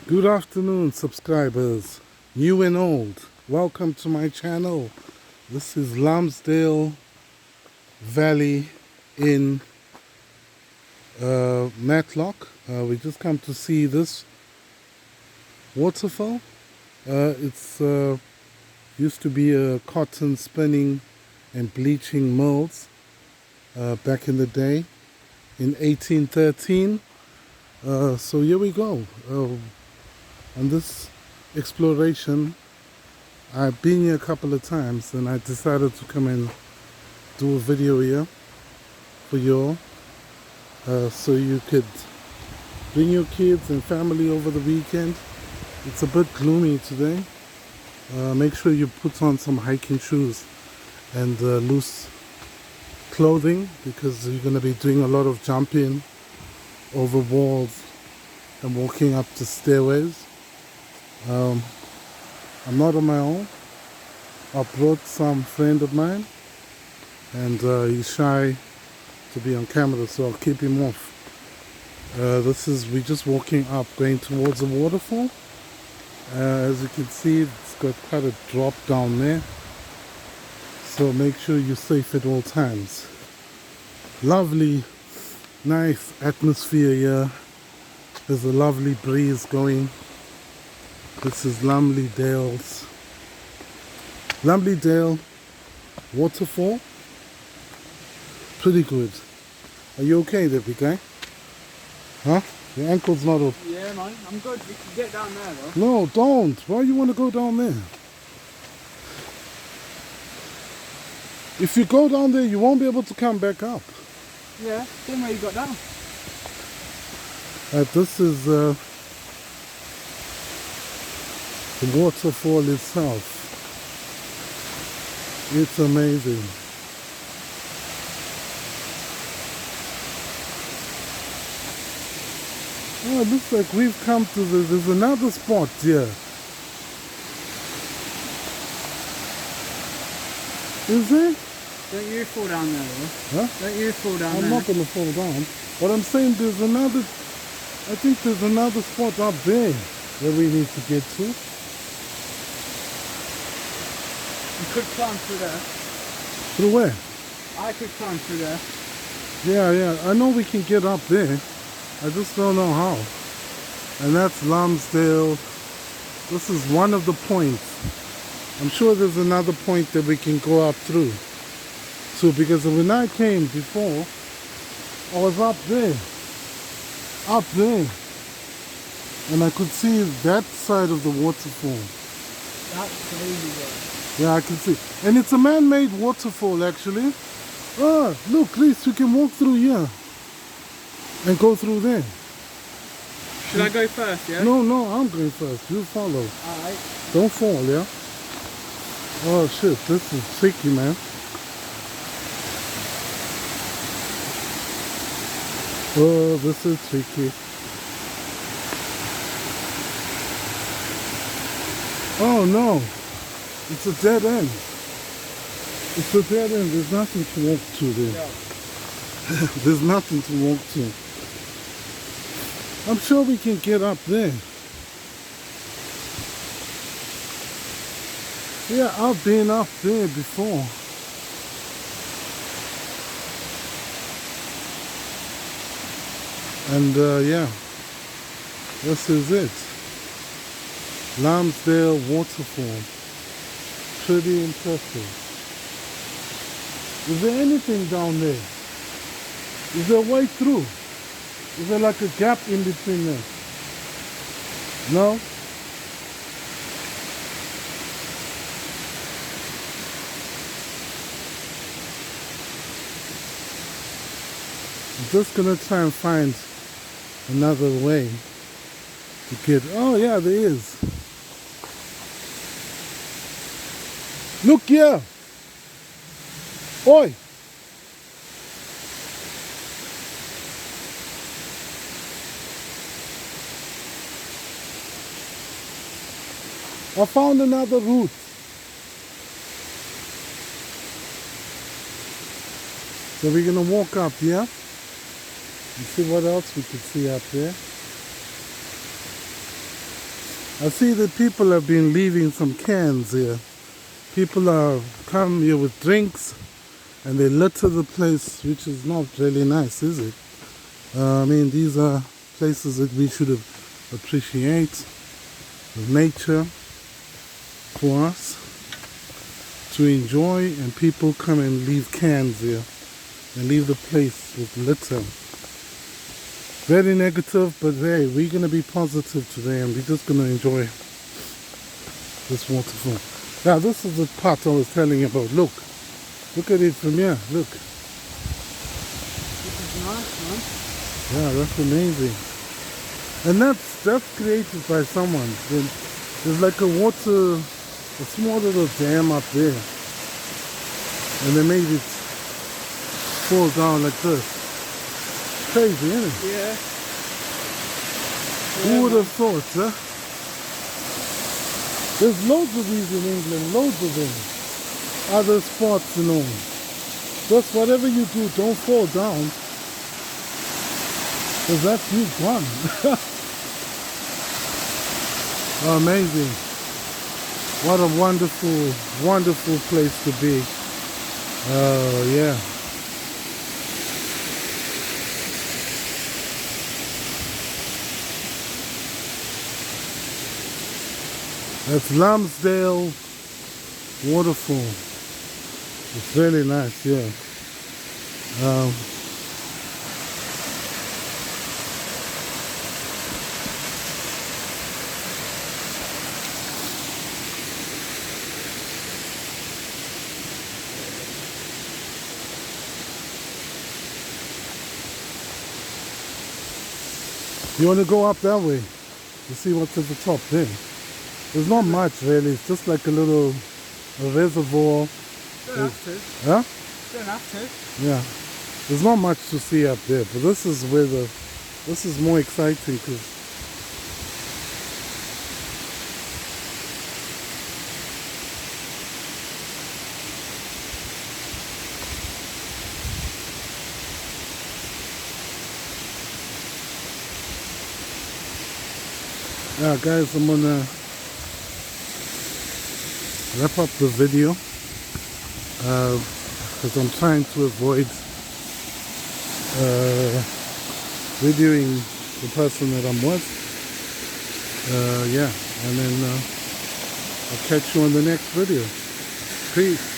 Good afternoon, subscribers, new and old. Welcome to my channel. This is Lumsdale Valley in Matlock. We just come to see this waterfall. It's used to be a cotton spinning and bleaching mills back in the day in 1813. So here we go. On this exploration, I've been here a couple of times and I decided to come and do a video here for you all, so you could bring your kids and family over the weekend. It's a bit gloomy today. Make sure you put on some hiking shoes and loose clothing, because you're going to be doing a lot of jumping over walls and walking up the stairways. I'm not on my own. I brought some friend of mine, and he's shy to be on camera, so I'll keep him off. We're just walking up, going towards the waterfall. As you can see, it's got quite a drop down there, so make sure you're safe at all times. Lovely, nice atmosphere here. There's a lovely breeze going. This is Lumsdale waterfall. Pretty good. Are you okay there, big guy? Huh? Your ankle's not up. Yeah, man, I'm good. We can get down there though. No, don't. Why you want to go down there? If you go down there, you won't be able to come back up. Yeah, same way you got down. This is the waterfall itself. It's amazing. Oh, it looks like we've come to there's another spot here. Is there? Don't you fall down there though. Huh? Don't you fall down there. I'm not going to fall down. But I'm saying there's another, I think there's another spot up there that we need to get to. You could climb through there. Through where? I could climb through there. Yeah, I know we can get up there. I just don't know how. And that's Lumsdale. This is one of the points. I'm sure there's another point that we can go up through. So because when I came before, I was up there. And I could see that side of the waterfall. That's crazy, bro. Yeah, I can see. And it's a man-made waterfall, actually. Oh, look, at least we can walk through here and go through there. Should I go first, yeah? No, I'm going first. You follow. Alright. Don't fall, yeah? Oh, shit, this is tricky, man. Oh, this is tricky. Oh, no. It's a dead end. It's a dead end. There's nothing to walk to there. Yeah. There's nothing to walk to. I'm sure we can get up there. Yeah, I've been up there before. And yeah, this is it. Lumsdale waterfall. Pretty impressive. Is there anything down there? Is there a way through? Is there like a gap in between there? No? I'm just gonna try and find another way to get. Oh yeah, there is. Look here. Oi. I found another route. So we're gonna walk up here and see what else we can see up there. I see that people have been leaving some cans here. People are come here with drinks and they litter the place, which is not really nice, is it? I mean, these are places that we should appreciate, the nature for us to enjoy, and people come and leave cans here and leave the place with litter. Very negative, but hey, we're going to be positive today and we're just going to enjoy this waterfall. Now, this is the part I was telling you about. Look at it from here. Look. This is nice, man. Yeah, that's amazing. And that's created by someone. There's like a small little dam up there. And they made it fall down like this. Crazy, isn't it? Yeah. Who would have thought, huh? There's loads of these in England, loads of them. Other spots, you know. Just whatever you do, don't fall down. Because that's you gone. Amazing. What a wonderful, wonderful place to be. Yeah. That's Lumsdale waterfall. It's really nice, yeah. You want to go up that way to see what's at the top there. There's not much really, it's just like a reservoir. Don't have to. Huh? Don't have to. Yeah. There's not much to see up there, but this is where this is more exciting because yeah, guys, I'm gonna wrap up the video because I'm trying to avoid videoing the person that I'm with. Yeah, and then I'll catch you on the next video. Peace.